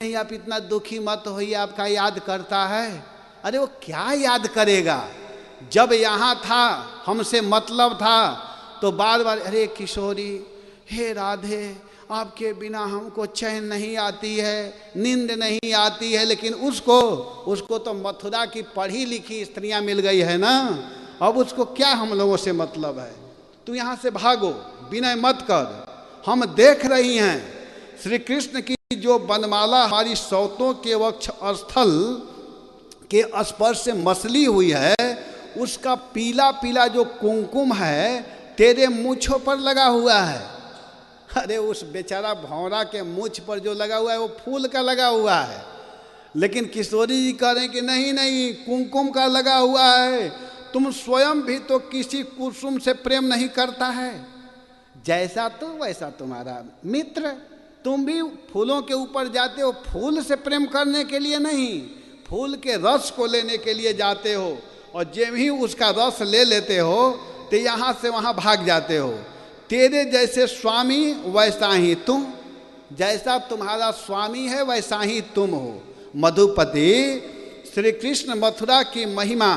नहीं आप इतना दुखी मत होइए, आपका याद करता है। अरे वो क्या याद करेगा, जब यहाँ था हमसे मतलब था तो बार बार अरे किशोरी, हे राधे, आपके बिना हमको चैन नहीं आती है, नींद नहीं आती है। लेकिन उसको तो मथुरा की पढ़ी लिखी स्त्रियां मिल गई है ना, अब उसको क्या हम लोगों से मतलब है। तू यहाँ से भागो, विनय मत कर, हम देख रही हैं श्री कृष्ण की जो बनमाला हमारी सौतों के वक्ष स्थल के स्पर्श से मसली हुई है, उसका पीला पीला जो कुमकुम है तेरे मूँछों पर लगा हुआ है। अरे उस बेचारा भौरा के मूछ पर जो लगा हुआ है वो फूल का लगा हुआ है, लेकिन किशोरी जी कह रहे हैं कि नहीं नहीं, कुमकुम का लगा हुआ है। तुम स्वयं भी तो किसी कुसुम से प्रेम नहीं करता है, जैसा तो वैसा तुम्हारा मित्र। तुम भी फूलों के ऊपर जाते हो, फूल से प्रेम करने के लिए नहीं, फूल के रस को लेने के लिए जाते हो, और जब ही उसका रस ले लेते हो तो यहाँ से वहाँ भाग जाते हो। तेरे जैसे स्वामी वैसा ही तुम, जैसा तुम्हारा स्वामी है वैसा ही तुम हो। मधुपति श्री कृष्ण मथुरा की महिमा,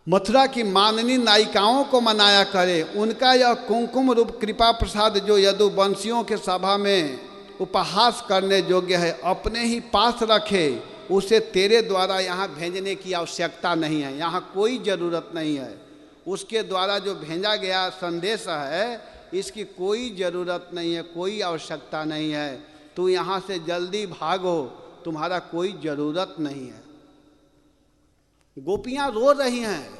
मथुरा की माननी नायिकाओं को मनाया करे। उनका यह कुमकुम रूप कृपा प्रसाद जो यदुवंशियों के सभा में उपहास करने योग्य है, अपने ही पास रखे, उसे तेरे द्वारा यहाँ भेजने की आवश्यकता नहीं है, यहाँ कोई ज़रूरत नहीं है। उसके द्वारा जो भेजा गया संदेश है इसकी कोई ज़रूरत नहीं है, कोई आवश्यकता नहीं है। तू यहाँ से जल्दी भागो, तुम्हारा कोई ज़रूरत नहीं है। गोपियाँ रो रही हैं,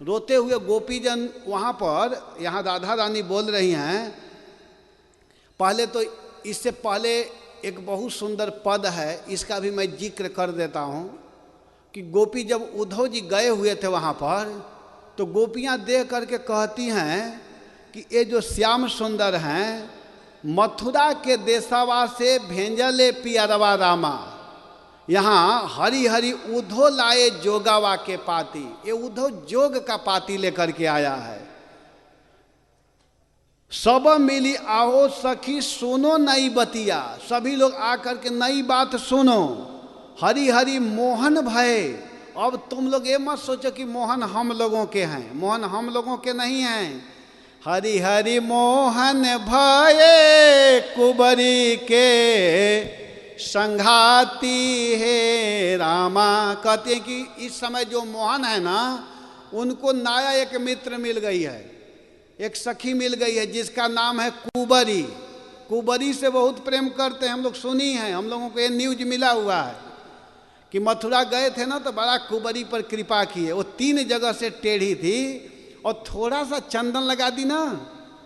रोते हुए गोपीजन वहाँ पर, यहाँ राधा रानी बोल रही हैं। पहले तो इससे पहले एक बहुत सुंदर पद है, इसका भी मैं जिक्र कर देता हूँ कि गोपी जब उद्धव जी गए हुए थे वहाँ पर, तो गोपियाँ देख करके कहती हैं कि ये जो श्याम सुंदर हैं, मथुरा के देशवा से भेंजले पियरवा रामा, यहाँ हरी हरी उद्धव लाए जोगावा के पाती। ये उद्धव जोग का पाती लेकर के आया है। सब मिली आओ सखी सुनो नई बतिया, सभी लोग आकर के नई बात सुनो। हरी हरी मोहन भय, अब तुम लोग ये मत सोचो कि मोहन हम लोगों के हैं, मोहन हम लोगों के नहीं हैं। हरी हरी मोहन भये कुबरी के संघाती है रामा। कहते हैं कि इस समय जो मोहन है ना, उनको नया एक मित्र मिल गई है, एक सखी मिल गई है जिसका नाम है कुबरी। कुबरी से बहुत प्रेम करते हैं हम लोग, सुनी हैं, हम लोगों को ये न्यूज मिला हुआ है कि मथुरा गए थे ना तो बड़ा कुबरी पर कृपा किए। वो 3 जगह से टेढ़ी थी और थोड़ा सा चंदन लगा दी ना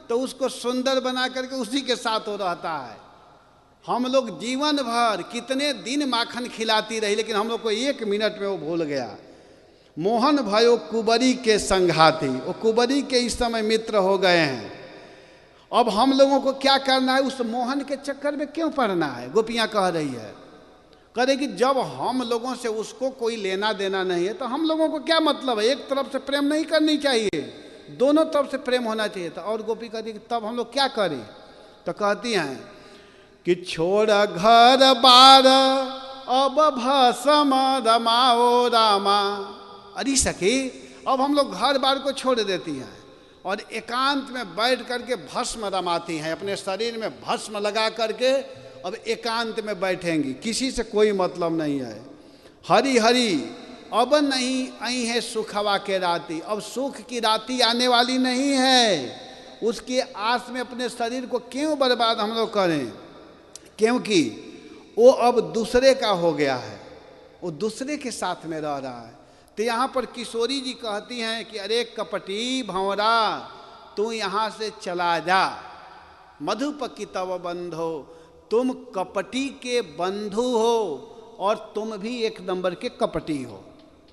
तो उसको सुंदर बना करके उसी के साथ वो रहता है। हम लोग जीवन भर कितने दिन माखन खिलाती रही, लेकिन हम लोग को 1 मिनट में वो भूल गया। मोहन भयो कुबरी के संघाती, वो कुबरी के इस समय मित्र हो गए हैं। अब हम लोगों को क्या करना है, उस मोहन के चक्कर में क्यों पड़ना है। गोपियाँ कह रही है, कह रही कि जब हम लोगों से उसको कोई लेना देना नहीं है तो हम लोगों को क्या मतलब है। एक तरफ से प्रेम नहीं करनी चाहिए, दोनों तरफ से प्रेम होना चाहिए था। और गोपी कहती कि तब हम लोग क्या करें, तो कहती हैं कि छोड़ घर बार अब भस्म रमाओ रामा। अरे सखी, अब हम लोग घर बार को छोड़ देती हैं और एकांत में बैठ करके भस्म रमाती हैं, अपने शरीर में भस्म लगा करके अब एकांत में बैठेंगी, किसी से कोई मतलब नहीं है। हरी हरी अब नहीं आई है सुखवा के राती, अब सुख की राती आने वाली नहीं है। उसकी आस में अपने शरीर को क्यों बर्बाद हम लोग करें, क्योंकि वो अब दूसरे का हो गया है, वो दूसरे के साथ में रह रहा है। तो यहाँ पर किशोरी जी कहती हैं कि अरे कपटी भंवरा, तू यहाँ से चला जा। मधुपकी तव बंधो, तुम कपटी के बंधु हो और तुम भी 1 नंबर के कपटी हो,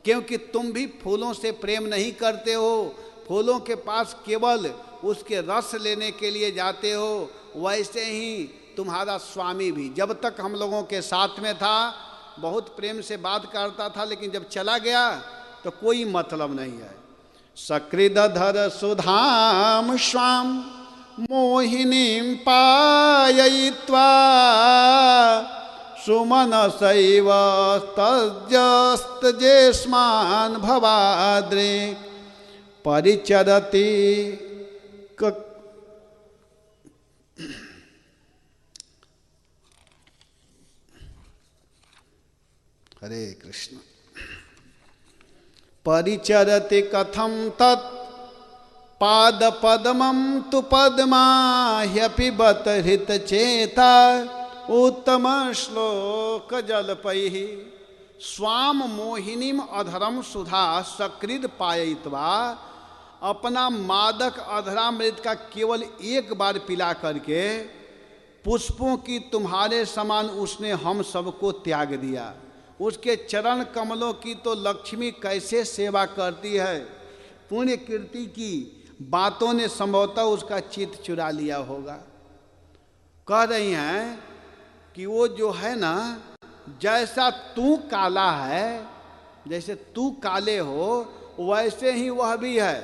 क्योंकि तुम भी फूलों से प्रेम नहीं करते हो, फूलों के पास केवल उसके रस लेने के लिए जाते हो। वैसे ही तुम्हारा स्वामी भी जब तक हम लोगों के साथ में था बहुत प्रेम से बात करता था, लेकिन जब चला गया तो कोई मतलब नहीं है। सकृदधर सुधाम स्वाम मोहिनीं पाययित्वा सुमनसैव तजस्तजेष्मान् भवाद्रे परिचरति हरे कृष्ण। परिचरति कथम तत् पाद पद्मं तु पद्मा ह्यपि बत हृत चेता उत्तम श्लोक जलपैः स्वाम मोहिनीम अधरम सुधा सकृद पायित्वा। अपना मादक अधरामृत का केवल एक बार पिला करके पुष्पों की तुम्हारे समान उसने हम सबको त्याग दिया। उसके चरण कमलों की तो लक्ष्मी कैसे सेवा करती है। पुण्य कीर्ति की बातों ने संभवतः उसका चित्त चुरा लिया होगा। कह रही हैं कि वो जो है ना, जैसा तू काला है, जैसे तू काले हो वैसे ही वह भी है।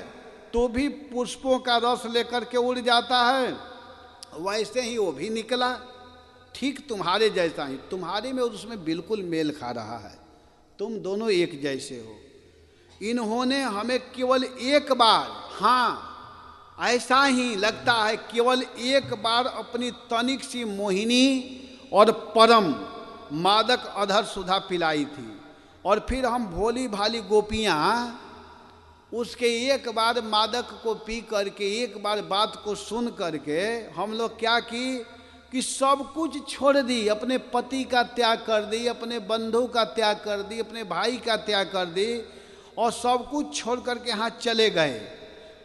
तो भी पुष्पों का रस लेकर के उड़ जाता है, वैसे ही वो भी निकला, ठीक तुम्हारे जैसा ही। तुम्हारे में उसमें बिल्कुल मेल खा रहा है, तुम दोनों एक जैसे हो। इन्होंने हमें केवल एक बार, हाँ ऐसा ही लगता है, केवल एक बार अपनी तनिक सी मोहिनी और परम मादक अधर सुधा पिलाई थी। और फिर हम भोली भाली गोपियाँ उसके एक बार मादक को पी करके, एक बार बात को सुन करके हम लोग क्या कि सब कुछ छोड़ दी, अपने पति का त्याग कर दी, अपने बंधु का त्याग कर दी, अपने भाई का त्याग कर दी और सब कुछ छोड़ करके यहाँ चले गए।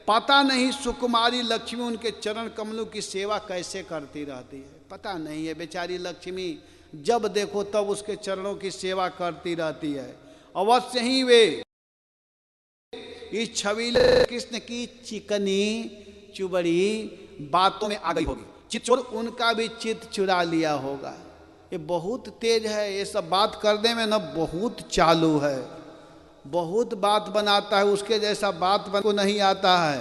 पता नहीं सुकुमारी लक्ष्मी उनके चरण कमलों की सेवा कैसे करती रहती है, पता नहीं है। बेचारी लक्ष्मी जब देखो तब उसके चरणों की सेवा करती रहती है। अवश्य ही वे इस छबीले कृष्ण की चिकनी चुबड़ी बातों में आ गई होगी, चित्त उनका भी चित्त चुरा लिया होगा। ये बहुत तेज है, ये सब बात करने में ना बहुत चालू है, बहुत बात बनाता है, उसके जैसा बात को नहीं आता है।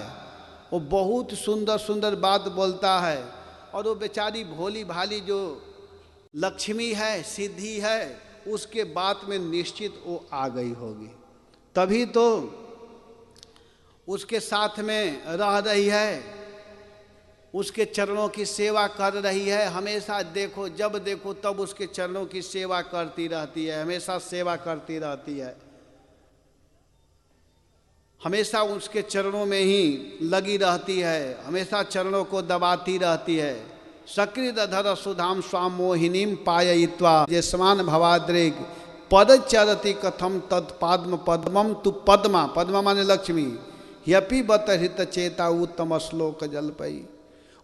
वो बहुत सुंदर सुंदर बात बोलता है। और वो बेचारी भोली भाली जो लक्ष्मी है, सिद्धि है, उसके बात में निश्चित वो आ गई होगी, तभी तो उसके साथ में रह रही है, उसके चरणों की सेवा कर रही है। हमेशा देखो, जब देखो तब उसके चरणों की सेवा करती रहती है, हमेशा सेवा करती रहती है, हमेशा उसके चरणों में ही लगी रहती है, हमेशा चरणों को दबाती रहती है। सकृद अधर सुधाम स्वाम मोहिनीम पाययित्वा जेस्मान भवाद्रेग पदचरति कथम तत्पाद्म पद्मम तु पद्मा, पद्मा माने लक्ष्मी, यपि बत हृत चेता उत्तम श्लोक जलपई।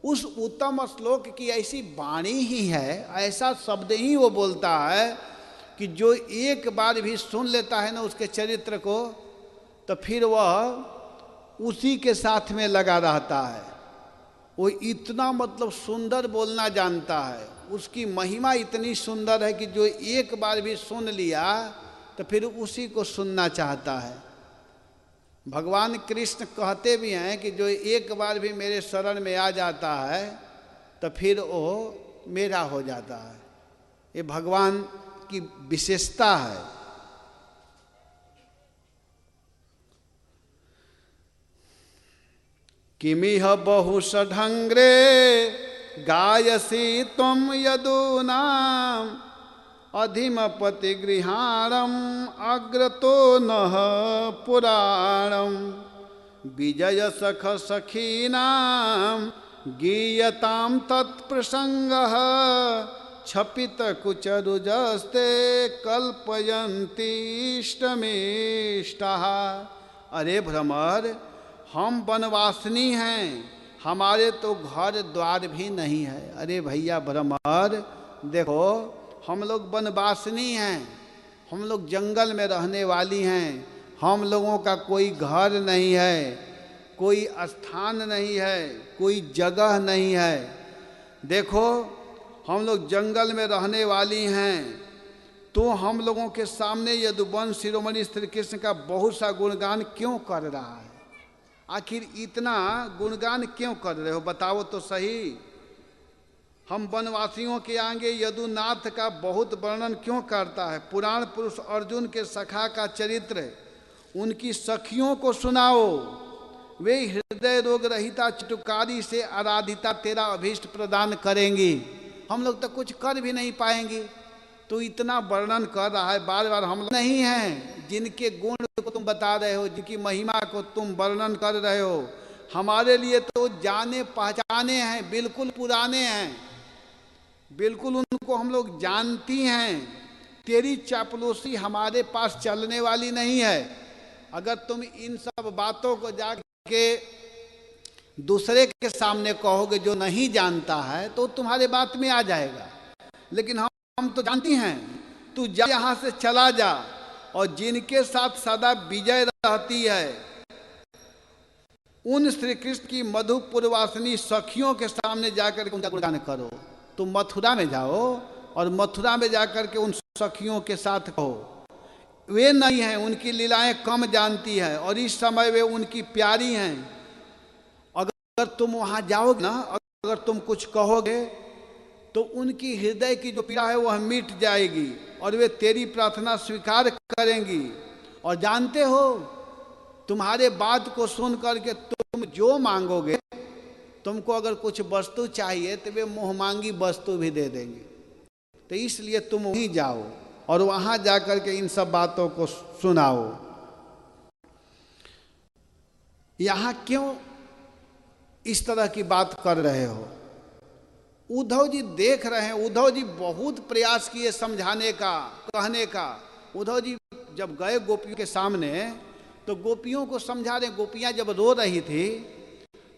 उस उत्तम श्लोक की ऐसी वाणी ही है, ऐसा शब्द ही वो बोलता है कि जो एक बार भी सुन लेता है ना उसके चरित्र को, तो फिर वह उसी के साथ में लगा रहता है। वो इतना मतलब सुंदर बोलना जानता है, उसकी महिमा इतनी सुंदर है कि जो एक बार भी सुन लिया तो फिर उसी को सुनना चाहता है। भगवान कृष्ण कहते भी हैं कि जो एक बार भी मेरे शरण में आ जाता है तो फिर वो मेरा हो जाता है। ये भगवान की विशेषता है। किमिह बहुषढंग्रे गायसी त्वं यदूनां अधिमपति गृहाणम अग्रतो नः पुराणम विजय सख सखीनां गीयतां तत्प्रसंगः छपित कुचरुजस्ते कल्पयन्ति इष्टमेष्टाः। अरे भ्रमर, हम वनवासिनी हैं, हमारे तो घर द्वार भी नहीं है। अरे भैया भ्रमर, देखो हम लोग वनवासिनी हैं, हम लोग जंगल में रहने वाली हैं, हम लोगों का कोई घर नहीं है, कोई स्थान नहीं है, कोई जगह नहीं है। देखो हम लोग जंगल में रहने वाली हैं, तो हम लोगों के सामने यदुवंश शिरोमणि श्री कृष्ण का बहुत सा गुणगान क्यों कर रहा है? आखिर इतना गुणगान क्यों कर रहे हो, बताओ तो सही। हम वनवासियों के आगे यदुनाथ का बहुत वर्णन क्यों करता है? पुराण पुरुष अर्जुन के सखा का चरित्र उनकी सखियों को सुनाओ। वे हृदय रोग रहिता चटुकारी से आराधिता तेरा अभीष्ट प्रदान करेंगी। हम लोग तो कुछ कर भी नहीं पाएंगे। तो इतना वर्णन कर रहा है बार बार। हम लोग नहीं हैं जिनके गुण को तुम बता रहे हो, जिनकी महिमा को तुम वर्णन कर रहे हो। हमारे लिए तो जाने पहचाने हैं, बिल्कुल पुराने हैं, बिल्कुल उनको हम लोग जानती हैं। तेरी चापलूसी हमारे पास चलने वाली नहीं है। अगर तुम इन सब बातों को जाके दूसरे के सामने कहोगे जो नहीं जानता है तो तुम्हारे बात में आ जाएगा। लेकिन हम तो जानती हैं। तू जा, यहां से चला जा, और जिनके साथ सदा विजय रहती है उन श्री कृष्ण की मधुपुरवासिनी सखियों के सामने जाकर के उनका गुणगान करो। तुम मथुरा में जाओ और मथुरा में जाकर के उन सखियों के साथ कहो। वे नहीं हैं, उनकी लीलाएं कम जानती है और इस समय वे उनकी प्यारी हैं। अगर तुम वहां जाओगे ना, अगर तुम कुछ कहोगे तो उनकी हृदय की जो पीड़ा है वह मिट जाएगी और वे तेरी प्रार्थना स्वीकार करेंगी। और जानते हो, तुम्हारे बात को सुन करके तुम जो मांगोगे, तुमको अगर कुछ वस्तु चाहिए तो वे मुँह मांगी वस्तु भी दे देंगे। तो इसलिए तुम वहीं जाओ और वहां जाकर के इन सब बातों को सुनाओ। यहां क्यों इस तरह की बात कर रहे हो? उद्धव जी देख रहे हैं। उद्धव जी बहुत प्रयास किए समझाने का, कहने का। उद्धव जी जब गए गोपियों के सामने तो गोपियों को समझा रहे। गोपियां जब रो रही थी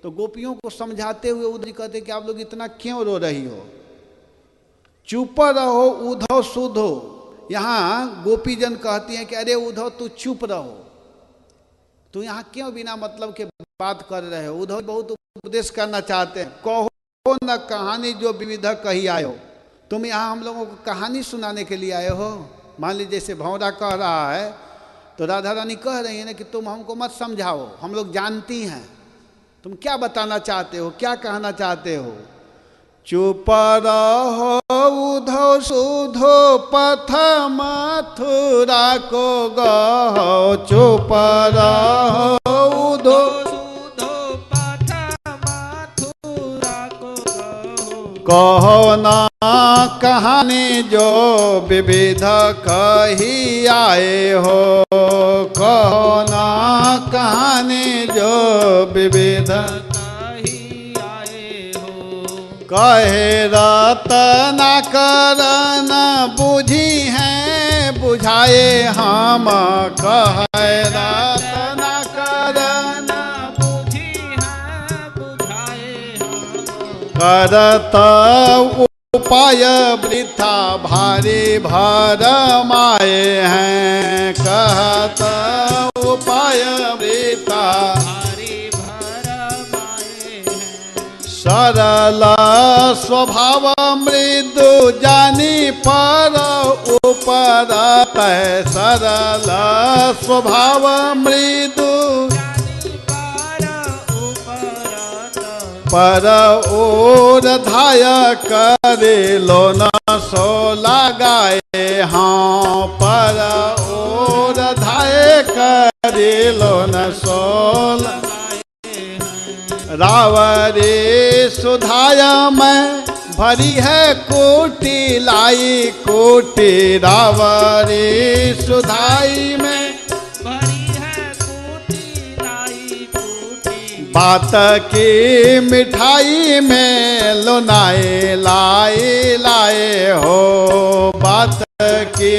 तो गोपियों को समझाते हुए उद्धव जी कहते कि आप लोग इतना क्यों रो रही हो? चुप रहो उद्धव सुधो। यहाँ गोपीजन कहती हैं कि अरे उद्धव तू चुप रहो, तू यहाँ क्यों बिना मतलब के बात कर रहे हो? उद्धव बहुत उपदेश करना चाहते हैं। कहो न कहानी जो विविध कही आए हो। तुम यहाँ हम लोगों को कहानी सुनाने के लिए आए हो? मान लीजिए जैसे भौरा कह रहा है तो राधा रानी कह रही है ना कि तुम हमको मत समझाओ, हम लोग जानती हैं। तुम क्या बताना चाहते हो, क्या कहना चाहते हो? चुप रहो उद्धव सुधो पथ मथुरा को गहो। चुप रहो उद्धव कहो ना कहानी जो विविध कही आए हो। कहो ना कहानी जो विविध कही आए हो। कहे रतना करन बुझी हैं बुझाए हम। कहे रतना करन करत उपाय वृथा भारी भर माए हैं। कहत उपाय वृथा भारी भर माए हैं। सरल स्वभाव मृदु जानी पर उपरत है। सरल स्वभाव मृदु पर ओर धाय करे लो न सो लगाए। हाँ पर ओर धाय करे लो न सो लगाए। रावरे सुधाय मैं भरी है कोटि लाई कोटि। रावरे सुधाई में बात की मिठाई में लोनाए लाए लाए हो। बात की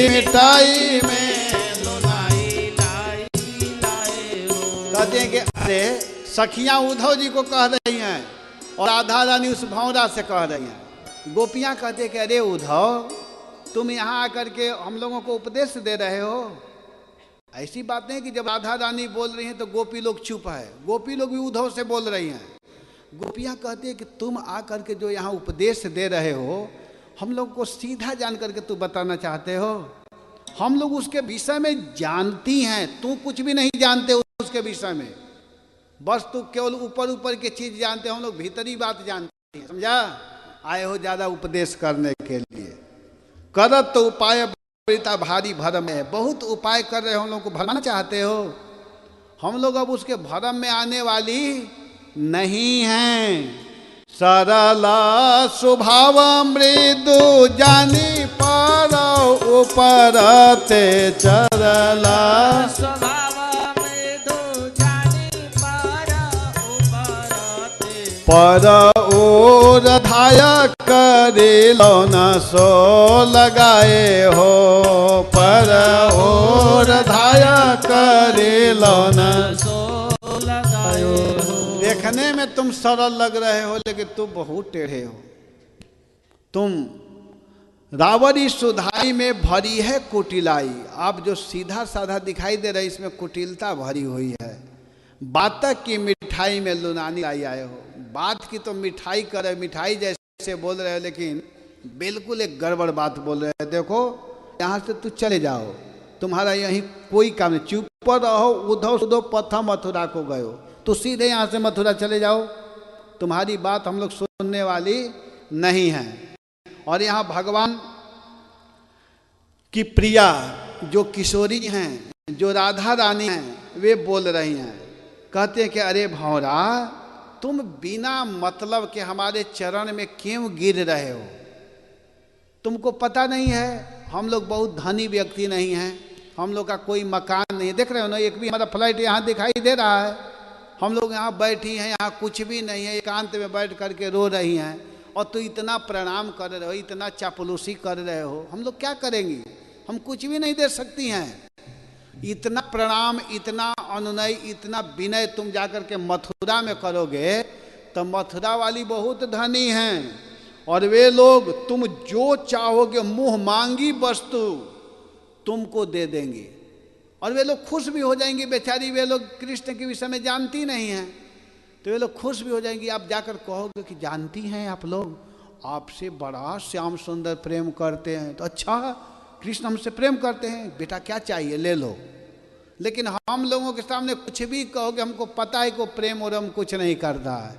मिठाई में लोनाए लाए लाए हो। कहते हैं कि अरे सखियां उद्धव जी को कह रही हैं और राधा रानी उस भौरा से कह रही हैं। गोपियां कहते हैं कि अरे उद्धव तुम यहाँ आकर के हम लोगों को उपदेश दे रहे हो। ऐसी बात नहीं कि जब राधा रानी बोल रही हैं तो गोपी लोग चुप है। गोपी लोग भी उद्धव से बोल रही हैं। गोपियाँ कहती है कि तुम आकर के जो यहाँ उपदेश दे रहे हो हम लोग को सीधा जान करके तू बताना चाहते हो। हम लोग उसके विषय में जानती हैं, तू कुछ भी नहीं जानते उसके विषय में। बस तू केवल ऊपर ऊपर की चीज जानते, हम लोग भीतरी बात जानते हैं। समझा? आए हो ज्यादा उपदेश करने के लिए। करत तो उपाय बड़ीता भारी भरम है, बहुत उपाय कर रहे हो, हम लोग को भरमाना चाहते हो। हम लोग अब उसके भरम में आने वाली नहीं हैं। सरला स्वभाव मृदु जानी पर उपरते चरला स्वभाव मृदु जानी पर उपरते पर ओर धाया करे लौना सो लगाए हो। पर ओर धाया करे लौना सो लगाए हो। देखने में तुम सरल लग रहे हो लेकिन तुम बहुत टेढ़े हो। तुम रावड़ी सुधाई में भरी है कुटिलाई। आप जो सीधा साधा दिखाई दे रहे इसमें कुटिलता भरी हुई है। बातक की मिठाई में लुनानी लाई आए हो। बात की तो मिठाई करे, मिठाई जैसे बोल रहे हो लेकिन बिल्कुल एक गड़बड़ बात बोल रहे हो। देखो यहाँ से तू चले जाओ, तुम्हारा यहीं कोई काम नहीं, चुप रहो। उधो सुधो पथा मथुरा को गए हो, तो सीधे यहाँ से मथुरा चले जाओ, तुम्हारी बात हम लोग सुनने वाली नहीं है। और यहाँ भगवान की प्रिया जो किशोरी हैं, जो राधा रानी हैं, वे बोल रही हैं, कहते हैं कि अरे भौरा तुम बिना मतलब के हमारे चरण में क्यों गिर रहे हो? तुमको पता नहीं है हम लोग बहुत धनी व्यक्ति नहीं हैं, हम लोग का कोई मकान नहीं है। देख रहे हो ना, एक भी हमारा फ्लाइट यहाँ दिखाई दे रहा है। हम लोग यहाँ बैठी हैं, यहाँ कुछ भी नहीं है, एकांत में बैठ करके रो रही हैं। और तू इतना प्रणाम कर रहे हो, इतना चापलूसी कर रहे हो, हम लोग क्या करेंगे? हम कुछ भी नहीं दे सकती हैं। इतना प्रणाम, इतना अनुनय, इतना विनय तुम जाकर के मथुरा में करोगे तो मथुरा वाली बहुत धनी हैं और वे लोग तुम जो चाहोगे मुंह मांगी वस्तु तुमको दे देंगे और वे लोग खुश भी हो जाएंगे। बेचारी वे लोग कृष्ण के विषय में जानती नहीं हैं तो वे लोग खुश भी हो जाएंगी। आप जाकर कहोगे कि जानती हैं आप लोग, आपसे बड़ा श्याम सुंदर प्रेम करते हैं। तो अच्छा, कृष्ण हमसे प्रेम करते हैं, बेटा क्या चाहिए ले लो। लेकिन हम लोगों के सामने कुछ भी कहोगे, हमको पता है कि प्रेम और हम कुछ नहीं करता है,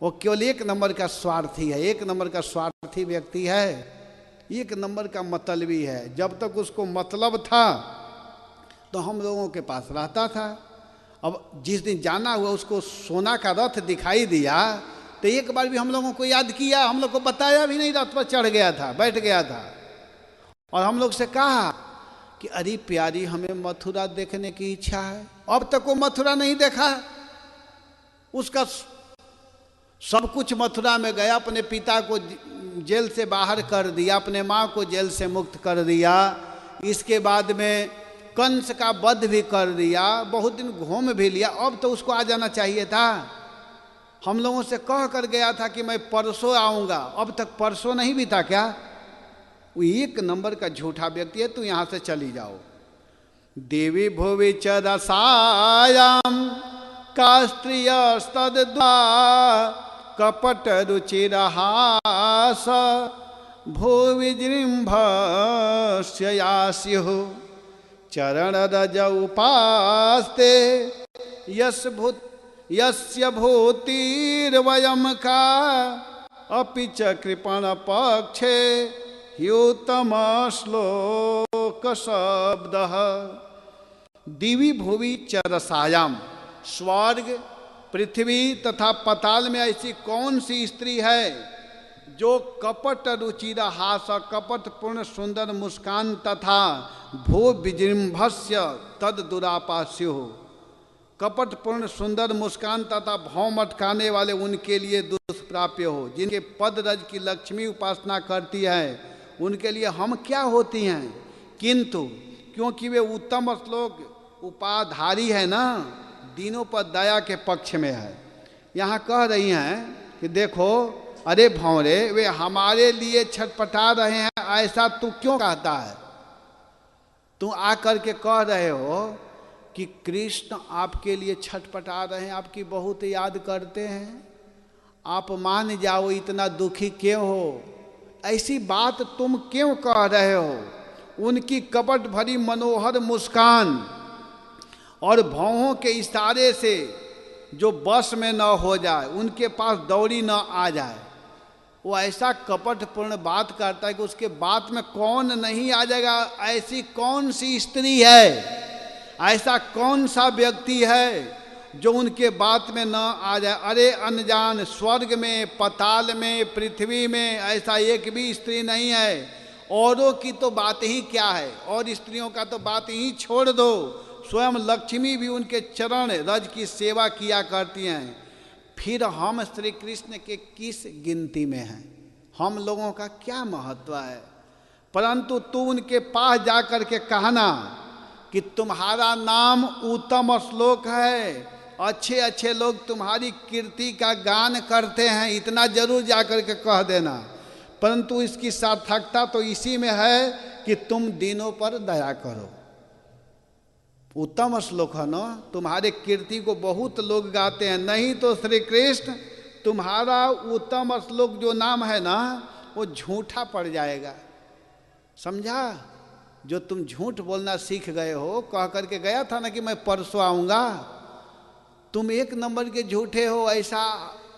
वो केवल एक नंबर का स्वार्थी है, एक नंबर का स्वार्थी व्यक्ति है, एक नंबर का मतलबी है। जब तक उसको मतलब था तो हम लोगों के पास रहता था। अब जिस दिन जाना हुआ उसको सोना का रथ दिखाई दिया तो एक बार भी हम लोगों को याद किया, हम लोग को बताया भी नहीं, रथ पर चढ़ गया था, बैठ गया था। और हम लोग से कहा कि अरे प्यारी हमें मथुरा देखने की इच्छा है। अब तक वो मथुरा नहीं देखा, उसका सब कुछ मथुरा में गया, अपने पिता को जेल से बाहर कर दिया, अपने माँ को जेल से मुक्त कर दिया, इसके बाद में कंस का वध भी कर दिया, बहुत दिन घूम भी लिया। अब तो उसको आ जाना चाहिए था। हम लोगों से कह कर गया था कि मैं परसों आऊँगा, अब तक परसों नहीं भी था क्या? वो एक नंबर का झूठा व्यक्ति है, तू यहाँ से चली जाओ। देवी भुवि च रसायाम कास्त्रिय स्तद्वा कपट रुचिरहास भुवि जृंभस्यास्युः चरण रज उपास्ते यस्य भूतिर्वयम् का अपि च कृपण पक्षे ह्युतम श्लोक शब्दः। दिवि भुवि च रसायाम, स्वर्ग पृथ्वी तथा पताल में ऐसी कौन सी स्त्री है जो कपट रुचिरा हास, कपट पूर्ण सुंदर मुस्कान तथा भू विजृंभस्य तद दुरापास्यो, कपट पूर्ण सुंदर मुस्कान तथा भौम अटकाने वाले उनके लिए दुष्प्राप्य हो। जिनके पद रज की लक्ष्मी उपासना करती है उनके लिए हम क्या होती हैं, किंतु क्योंकि वे उत्तम श्लोक उपाधारी है ना, दिनों पर दया के पक्ष में है। यहाँ कह रही हैं कि देखो अरे भौरे, वे हमारे लिए छटपटा रहे हैं, ऐसा तू क्यों कहता है? तू आकर के कह रहे हो कि कृष्ण आपके लिए छटपटा रहे हैं, आपकी बहुत याद करते हैं, आप मान जाओ, इतना दुखी क्यों हो? ऐसी बात तुम क्यों कह रहे हो? उनकी कपट भरी मनोहर मुस्कान और भौहों के इशारे से जो बस में न हो जाए, उनके पास दौड़ी न आ जाए, वो ऐसा कपटपूर्ण बात करता है कि उसके बात में कौन नहीं आ जाएगा। ऐसी कौन सी स्त्री है, ऐसा कौन सा व्यक्ति है जो उनके बात में न आ जाए। अरे अनजान, स्वर्ग में, पताल में, पृथ्वी में ऐसा एक भी स्त्री नहीं है। औरों की तो बात ही क्या है, और स्त्रियों का तो बात ही छोड़ दो। स्वयं लक्ष्मी भी उनके चरण रज की सेवा किया करती हैं। फिर हम श्री कृष्ण के किस गिनती में हैं, हम लोगों का क्या महत्व है। परंतु तू उनके पास जाकर के कहना कि तुम्हारा नाम उत्तम श्लोक है, अच्छे अच्छे लोग तुम्हारी कीर्ति का गान करते हैं, इतना जरूर जाकर के कह देना। परंतु इसकी सार्थकता तो इसी में है कि तुम दीनों पर दया करो। उत्तम श्लोक है ना, तुम्हारे कीर्ति को बहुत लोग गाते हैं। नहीं तो श्री कृष्ण तुम्हारा उत्तम श्लोक जो नाम है ना, वो झूठा पड़ जाएगा, समझा। जो तुम झूठ बोलना सीख गए हो, कह करके गया था ना कि मैं परसों आऊँगा, तुम एक नंबर के झूठे हो। ऐसा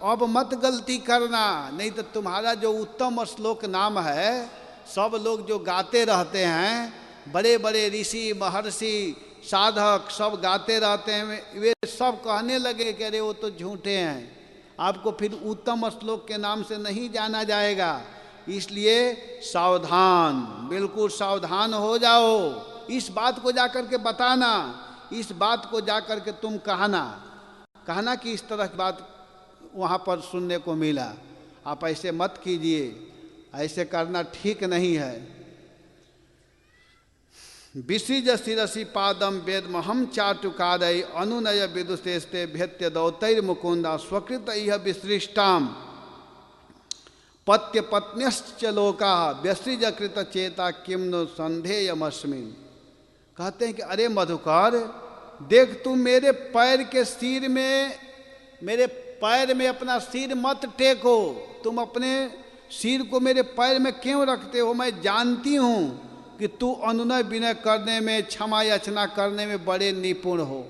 अब मत गलती करना, नहीं तो तुम्हारा जो उत्तम श्लोक नाम है, सब लोग जो गाते रहते हैं, बड़े बड़े ऋषि महर्षि साधक सब गाते रहते हैं, वे सब कहने लगे कि अरे वो तो झूठे हैं। आपको फिर उत्तम श्लोक के नाम से नहीं जाना जाएगा। इसलिए सावधान, बिल्कुल सावधान हो जाओ। इस बात को जाकर के बताना, इस बात को जाकर के तुम कहना कि इस तरह की बात वहाँ पर सुनने को मिला। आप ऐसे मत कीजिए, ऐसे करना ठीक नहीं है। विसृज शिरसि पादम वेदमहम चाटुकारय अनुनय विदुषेस्ते भेत्य दौतैर मुकुंदा स्वकृत इह विसृष्टाम पत्य पत्न्यश्च लोका व्यसृज कृत चेता किम नो संधेयमस्मिन्। कहते हैं कि अरे मधुकर, देख तुम मेरे पैर के सिर में, मेरे पैर में अपना सिर मत टेको। तुम अपने सिर को मेरे पैर में क्यों रखते हो? मैं जानती हूँ कि तू अनुनय विनय करने में, क्षमा याचना करने में बड़े निपुण हो।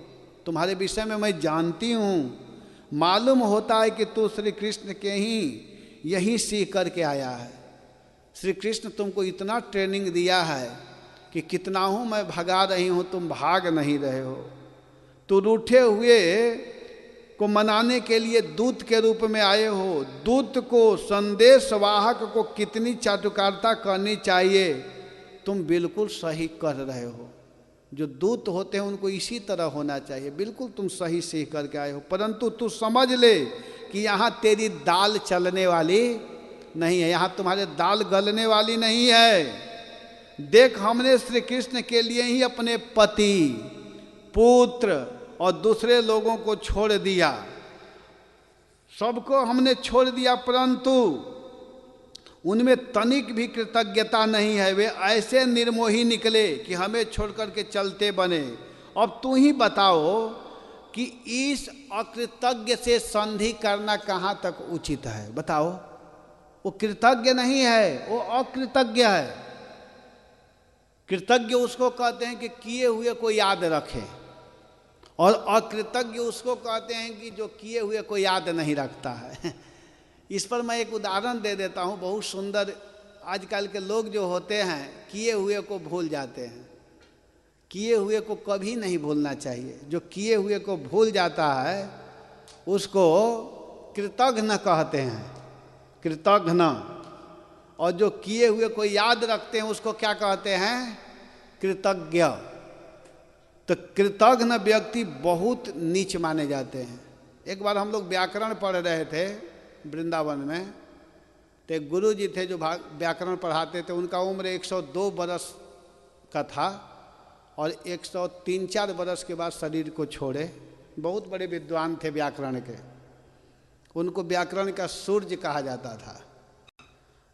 तुम्हारे विषय में मैं जानती हूँ। मालूम होता है कि तू श्री कृष्ण के ही यहीं सीख करके आया है। श्री कृष्ण तुमको इतना ट्रेनिंग दिया है कि कितना हूँ मैं भगा रही हूँ, तुम भाग नहीं रहे हो। तो रूठे हुए को मनाने के लिए दूत के रूप में आए हो। दूत को, संदेश वाहक को कितनी चाटुकारिता करनी चाहिए, तुम बिल्कुल सही कर रहे हो। जो दूत होते हैं उनको इसी तरह होना चाहिए। बिल्कुल तुम सही सीख करके आए हो। परंतु तू समझ ले कि यहाँ तेरी दाल चलने वाली नहीं है, यहाँ तुम्हारे दाल गलने वाली नहीं है। देख, हमने श्री कृष्ण के लिए ही अपने पति, पुत्र और दूसरे लोगों को छोड़ दिया, सबको हमने छोड़ दिया, परंतु उनमें तनिक भी कृतज्ञता नहीं है। वे ऐसे निर्मोही निकले कि हमें छोड़ करके चलते बने। अब तू ही बताओ कि इस अकृतज्ञ से संधि करना कहाँ तक उचित है, बताओ। वो कृतज्ञ नहीं है, वो अकृतज्ञ है। कृतज्ञ उसको कहते हैं कि किए हुए को याद रखे, और अकृतज्ञ उसको कहते हैं कि जो किए हुए को याद नहीं रखता है। इस पर मैं एक उदाहरण दे देता हूँ, बहुत सुंदर। आजकल के लोग जो होते हैं, किए हुए को भूल जाते हैं। किए हुए को कभी नहीं भूलना चाहिए। जो किए हुए को भूल जाता है उसको कृतघ्न कहते हैं, कृतघ्न। और जो किए हुए को याद रखते हैं उसको क्या कहते हैं? कृतज्ञ। तो कृतघ्न व्यक्ति बहुत नीच माने जाते हैं। एक बार हम लोग व्याकरण पढ़ रहे थे वृंदावन में, तो एक गुरु जी थे जो व्याकरण पढ़ाते थे। उनका उम्र 102 बरस का था और 103-4 बरस के बाद शरीर को छोड़े। बहुत बड़े विद्वान थे व्याकरण के, उनको व्याकरण का सूर्य कहा जाता था।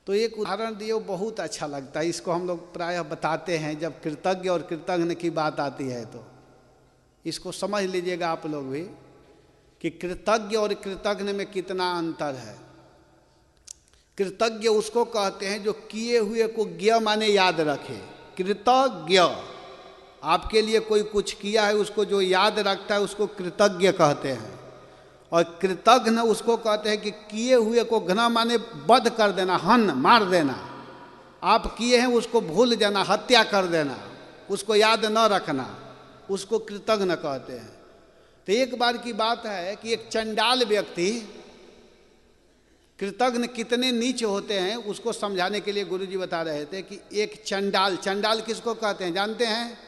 तो एक उदाहरण दिए, वो बहुत अच्छा लगता है। इसको हम लोग प्रायः बताते हैं जब कृतज्ञ और कृतघ्न की बात आती है। तो इसको समझ लीजिएगा आप लोग भी कि कृतज्ञ और कृतघ्न में कितना अंतर है। कृतज्ञ उसको कहते हैं जो किए हुए को ज्ञ माने याद रखे। कृतज्ञ, आपके लिए कोई कुछ किया है उसको जो याद रखता है उसको कृतज्ञ कहते हैं। और कृतघ्न उसको कहते हैं कि किए हुए को घ्न माने वध कर देना, हन मार देना। आप किए हैं उसको भूल जाना, हत्या कर देना, उसको याद न रखना, उसको कृतघ्न कहते हैं। तो एक बार की बात है कि एक चंडाल व्यक्ति, कृतघ्न कितने नीच होते हैं उसको समझाने के लिए गुरुजी बता रहे थे कि एक चंडाल, चंडाल किसको कहते हैं जानते हैं?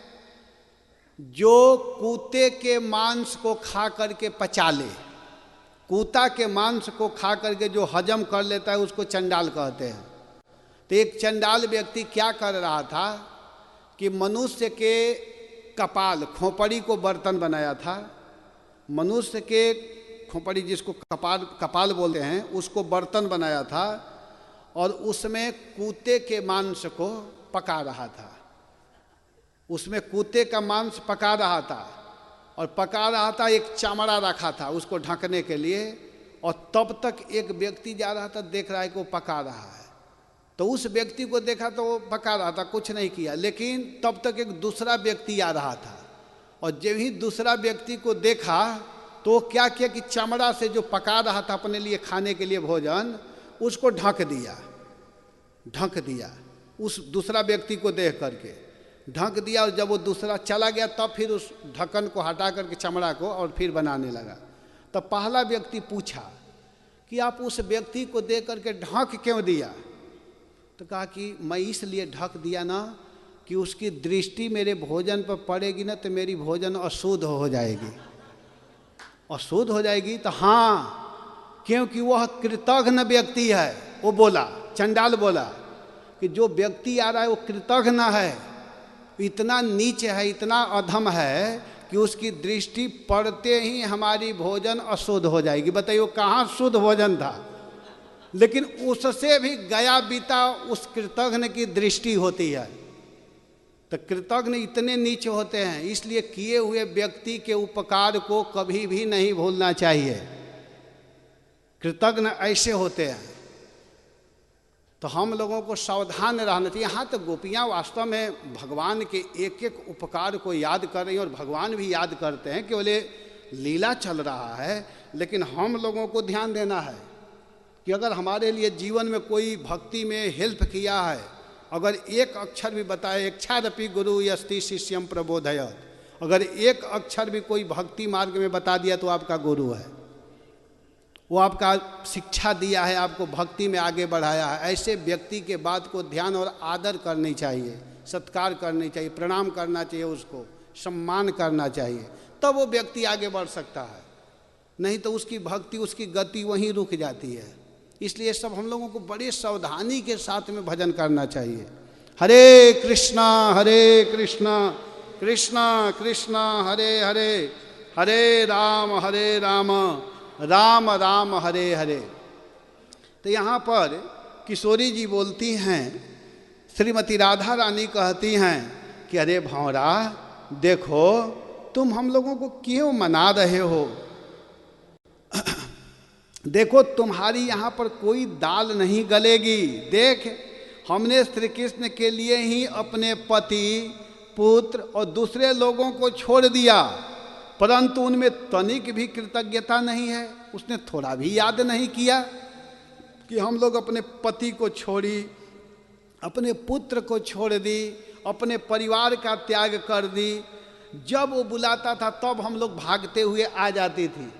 जो कूते के मांस को खा करके पचा ले, कूता के मांस को खा करके जो हजम कर लेता है उसको चंडाल कहते हैं। तो एक चंडाल व्यक्ति क्या कर रहा था कि मनुष्य के कपाल, खोपड़ी को बर्तन बनाया था। मनुष्य के खोपड़ी जिसको कपाल बोलते हैं उसको बर्तन बनाया था और उसमें कूते के मांस को पका रहा था। उसमें कूते का मांस पका रहा था और पका रहा था, एक चमड़ा रखा था उसको ढकने के लिए। और तब तक एक व्यक्ति जा रहा था, देख रहा है कि वो पका रहा है। तो उस व्यक्ति को देखा तो वो पका रहा था, कुछ नहीं किया। लेकिन तब तक एक दूसरा व्यक्ति आ रहा था और जब ही दूसरा व्यक्ति को देखा तो क्या किया कि चमड़ा से जो पका रहा था अपने लिए खाने के लिए भोजन, उसको ढक दिया उस दूसरा व्यक्ति को देख करके ढक दिया। और जब वो दूसरा चला गया तब फिर उस ढक्कन को हटा करके चमड़ा को और फिर बनाने लगा। तब पहला व्यक्ति पूछा कि आप उस व्यक्ति को देख करके ढक क्यों दिया? तो कहा कि मैं इसलिए ढक दिया ना कि उसकी दृष्टि मेरे भोजन पर पड़ेगी ना तो मेरी भोजन अशुद्ध हो जाएगी, अशुद्ध हो जाएगी। तो हाँ, क्योंकि वह कृतघ्न व्यक्ति है। वो बोला, चंडाल बोला कि जो व्यक्ति आ रहा है वो कृतघ्न है, इतना नीच है, इतना अधम है कि उसकी दृष्टि पड़ते ही हमारी भोजन अशुद्ध हो जाएगी। बताइए कहाँ शुद्ध भोजन था, लेकिन उससे भी गया बीता उस कृतघ्न की दृष्टि होती है। तो कृतघ्न इतने नीच होते हैं, इसलिए किए हुए व्यक्ति के उपकार को कभी भी नहीं भूलना चाहिए। कृतघ्न ऐसे होते हैं। तो हम लोगों को सावधान रहना चाहिए। यहाँ तो गोपियाँ वास्तव में भगवान के एक एक उपकार को याद कर रही हैं और भगवान भी याद करते हैं कि बोले लीला चल रहा है। लेकिन हम लोगों को ध्यान देना है कि अगर हमारे लिए जीवन में कोई भक्ति में हेल्प किया है, अगर एक अक्षर भी बताए, इच्छादपि गुरु यस्ति शिष्यम प्रबोधयत, अगर एक अक्षर भी कोई भक्ति मार्ग में बता दिया तो आपका गुरु है। वो आपका शिक्षा दिया है, आपको भक्ति में आगे बढ़ाया है। ऐसे व्यक्ति के बात को ध्यान और आदर करनी चाहिए, सत्कार करनी चाहिए, प्रणाम करना चाहिए, उसको सम्मान करना चाहिए, तब वो व्यक्ति आगे बढ़ सकता है। नहीं तो उसकी भक्ति, उसकी गति वहीं रुक जाती है। इसलिए सब हम लोगों को बड़े सावधानी के साथ में भजन करना चाहिए। हरे कृष्णा कृष्णा कृष्णा हरे हरे, हरे राम राम राम हरे हरे। तो यहाँ पर किशोरी जी बोलती हैं, श्रीमती राधा रानी कहती हैं कि अरे भंवरा देखो तुम हम लोगों को क्यों मना रहे हो, देखो तुम्हारी यहाँ पर कोई दाल नहीं गलेगी। देख हमने श्री कृष्ण के लिए ही अपने पति, पुत्र और दूसरे लोगों को छोड़ दिया, परंतु उनमें तनिक भी कृतज्ञता नहीं है। उसने थोड़ा भी याद नहीं किया कि हम लोग अपने पति को छोड़ी, अपने पुत्र को छोड़ दी, अपने परिवार का त्याग कर दी। जब वो बुलाता था तब हम लोग भागते हुए आ जाती थी।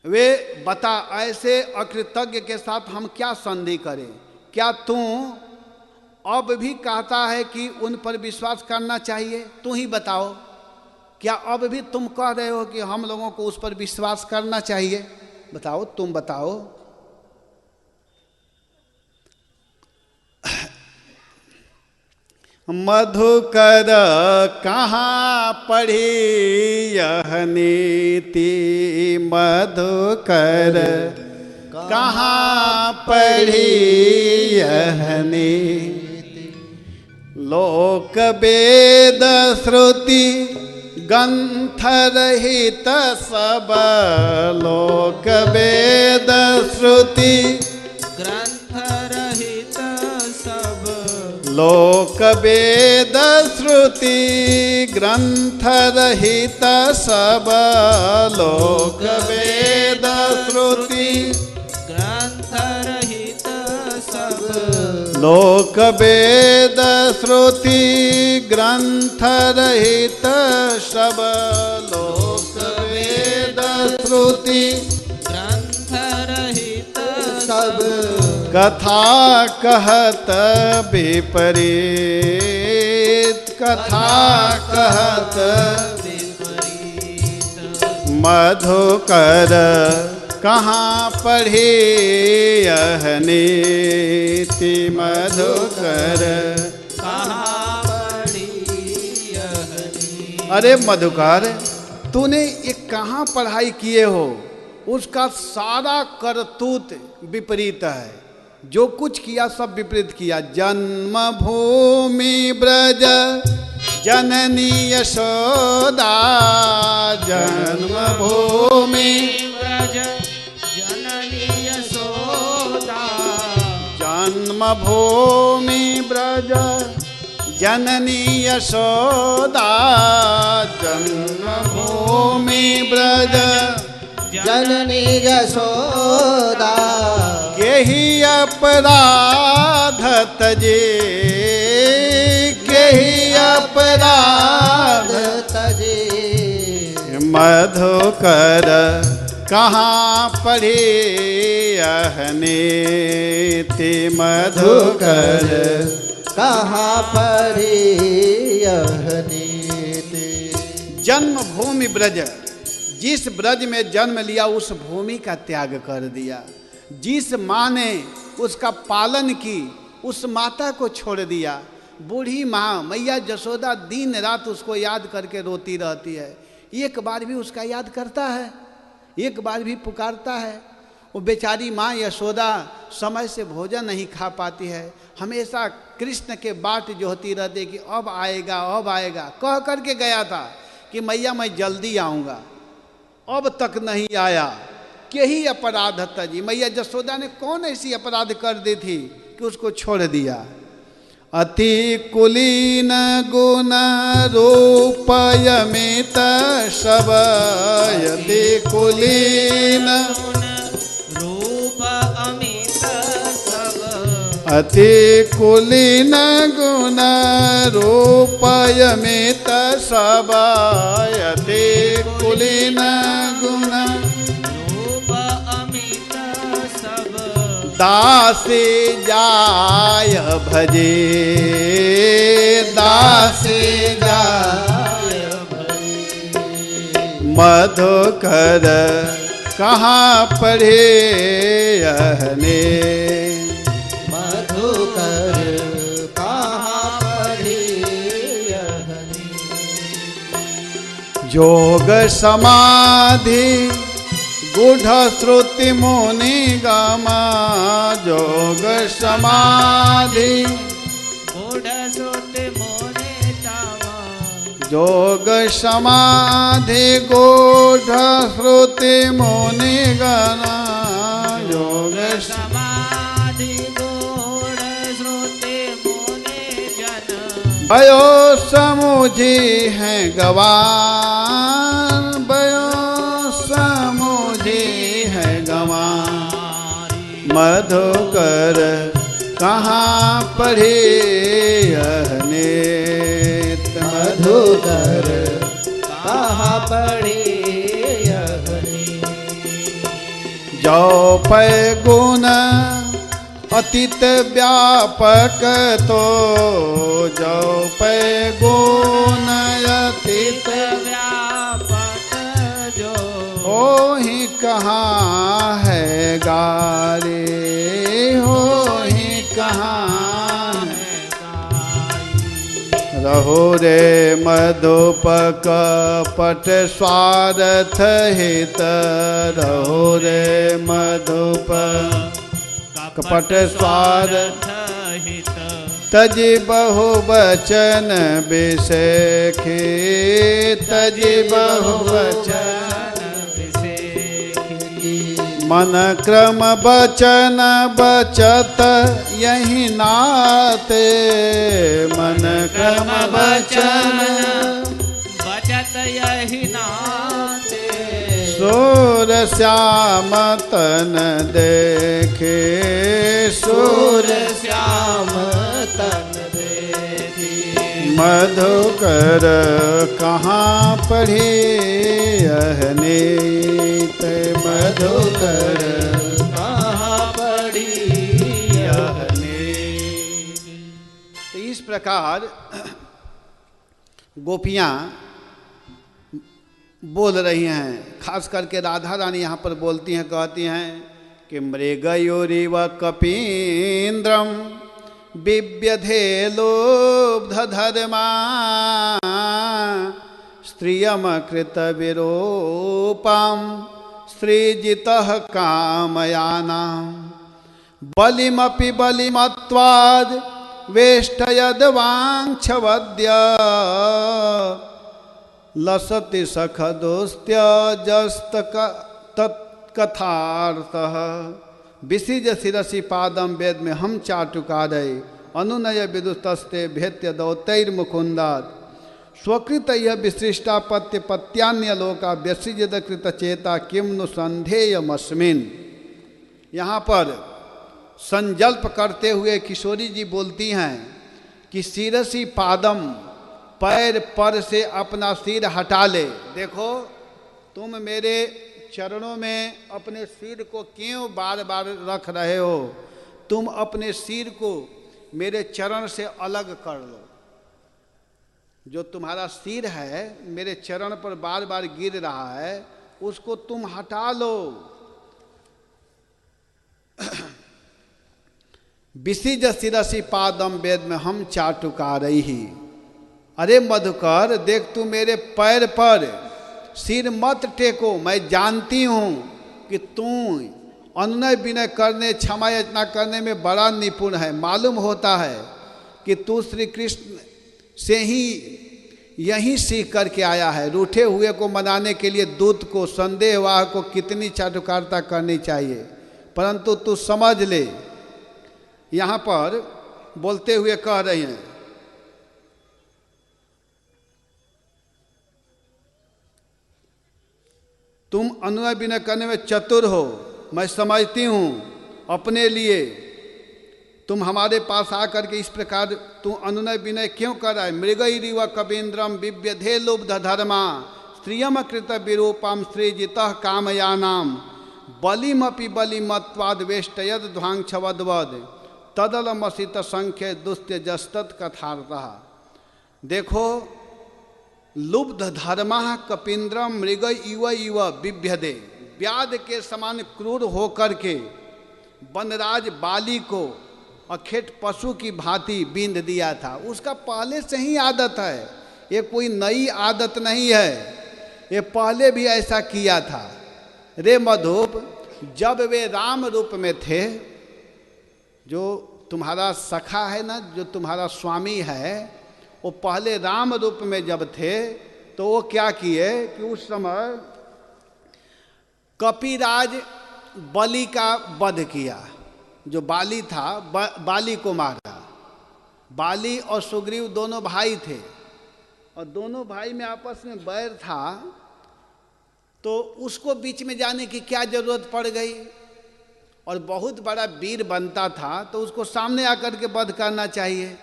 वे बता ऐसे अकृतज्ञ के साथ हम क्या संधि करें? क्या तू अब भी कहता है कि उन पर विश्वास करना चाहिए? तू ही बताओ, क्या अब भी तुम कह रहे हो कि हम लोगों को उस पर विश्वास करना चाहिए? बताओ, तुम बताओ। मधुकर कहाँ पढ़ी यह नीति, मधुकर कहाँ पढ़ी यह नीति, लोक वेद श्रुति ग्रंथ रहित सब, लोक वेद श्रुति ग्रंथ रहित सब, लोक वेद श्रुति ग्रंथ रहित सब, लोक वेद श्रुति ग्रंथ रहित सब, लोक वेद श्रुति ग्रंथ रहित सब, लोक वेद श्रुति ग्रंथ रहित सब, कथा कहत विपरीत, कथा कहत विपरीत, मधुकर कहाँ पढ़े यह नीति, मधुकर। कहाँ पढ़ी यह नीति। अरे मधुकर, तूने ये कहाँ पढ़ाई किए हो? उसका सारा करतूत विपरीत है, जो कुछ किया सब विपरीत किया। जन्म भूमि ब्रज जननी यशोदा, जन्म भूमि ब्रज जननी यशोदा, जन्म भूमि ब्रज जननी यशोदा, जन्म भूमि ब्रज जननी यशोदा, केहि अपराध तजे, केहि अपराध तजे, मधुकर कहाँ पढ़े यह नीति, मधुकर। कहाँ पढ़ी यह नीति। जन्मभूमि ब्रज, जिस ब्रज में जन्म लिया उस भूमि का त्याग कर दिया। जिस माँ ने उसका पालन की उस माता को छोड़ दिया। बूढ़ी माँ मैया यशोदा दिन रात उसको याद करके रोती रहती है। एक बार भी उसका याद करता है? एक बार भी पुकारता है? वो बेचारी माँ यशोदा समय से भोजन नहीं खा पाती है। हमेशा कृष्ण के बाट जो होती रहती कि अब आएगा अब आएगा। कह करके गया था कि मैया मैं जल्दी आऊँगा, अब तक नहीं आया। यही अपराध तजी। मैया यशोदा ने कौन ऐसी अपराध कर दी थी कि उसको छोड़ दिया। अति कुलीन गुण रूपयमित सब, अति कुलीन रूप अमित सब, अति कुलीन गुण रूपयमित सब, अति कुलीन गुण रूप अमित सब, दासी जाय भजे, दासी जाय मधुकर कहाँ पढ़े यहने, मधुकर कहाँ पढ़ी यहने। जोग समाधि गूढ़ श्रुति मुनि गमा, जोग समाधि गूढ़ श्रुति मुनि गमा, जोग समाधि गूढ़ श्रुति मुनि गमा, योग समाधि गूढ़ श्रुति मुनि जन, भयो समुझी है गवान, भयो समुझी है गवान। मधुकर कहाँ पढ़े यहने, मधुकर कहाँ पढ़ी यहने। जो पै गुण अतीत व्यापक तो, जो पै गुण अतीत व्यापक जो, ओहि कहाँ है गारे, होहि कहाँ है। रहो रे मधुपक पट स्वार्थ हित, रहो रे मधुपक कपट स्वार्थ हित, तजि बहुवचन विषेखी, तजि बहुवचन मन क्रम बचन बचत यही नाते, मन क्रम बचन बचत यही नाते, सूर श्याम तन देखे, सूर श्याम तन देखी, मधुकर कहाँ पढ़े यह नीत, मधुकर कहाँ पड़ी यह नीत। तो इस प्रकार गोपियाँ बोल रही हैं, खास करके राधा रानी यहाँ पर बोलती हैं, कहती हैं कि मृगयोरिव कपीन्द्रम बिव्यधे लुब्धधर्मा, स्त्रियम कृत विरूपां स्त्रीजितः कामयानां, बलिमपि बलिमत्वाद् वेष्टयद् वाञ्छवद्य, लसति सखदोस्त्यजस्तक तत्कथार्थः, विसिज शिरसि पादम वेद में हम चाटुकादय, अनुनय विदुस्तस्ते भेत्य दौतैर्मुकुन्दात्, स्वकृत यह विशिष्टापत्य पत्यान्य लोका व्यसिजद कृत चेता किम नु संधेयमस्मिन्। यहाँ पर संजल्प करते हुए किशोरी जी बोलती हैं कि शिरसि पादम, पैर पर से अपना सिर हटा ले। देखो तुम मेरे चरणों में अपने सिर को क्यों बार बार रख रहे हो, तुम अपने सिर को मेरे चरण से अलग कर लो। जो तुम्हारा सिर है मेरे चरण पर बार बार गिर रहा है, उसको तुम हटा लो। विसिज शिरसि पादम वेद में हम चाटुका रही ही। अरे मधुकर देख, तू मेरे पैर पर सिर मत टेको। मैं जानती हूँ कि तू अनुनय विनय करने, क्षमा याचना करने में बड़ा निपुण है। मालूम होता है कि तू श्री कृष्ण से ही यहीं सीख करके आया है। रूठे हुए को मनाने के लिए दूत को, संदेहवाह को कितनी चाटुकारिता करनी चाहिए। परंतु तू समझ ले, यहाँ पर बोलते हुए कह रहे हैं, तुम अनुनय विनय करने में चतुर हो, मैं समझती हूँ। अपने लिए तुम हमारे पास आकर के इस प्रकार तू अनुनय विनय क्यों कर रहा है। मृगैरिव कवीन्द्रम विव्यधे लुब्ध धर्मा, स्त्रियम कृत विरूपम स्त्रीजितः कामयानाम, बलिमपि बलिमत्वाद वेष्टयद ध्वांक्षवद्वद, तदलमसित संख्य दुस्त्य जस्तत कथार्थः। देखो, लुब्ध धर्मा कपीन्द्रम मृग इव इव बिभ्यदे, व्याध के समान क्रूर होकर के वनराज बाली को अखेट पशु की भांति बींध दिया था। उसका पहले से ही आदत है, ये कोई नई आदत नहीं है, ये पहले भी ऐसा किया था। रे मधुप, जब वे राम रूप में थे, जो तुम्हारा सखा है ना, जो तुम्हारा स्वामी है, वो पहले राम रूप में जब थे तो वो क्या किए कि उस समय कपिराज बलि का वध किया। जो बाली था, बाली को मारा। बाली और सुग्रीव दोनों भाई थे, और दोनों भाई में आपस में बैर था, तो उसको बीच में जाने की क्या जरूरत पड़ गई। और बहुत बड़ा वीर बनता था तो उसको सामने आकर के वध करना चाहिए।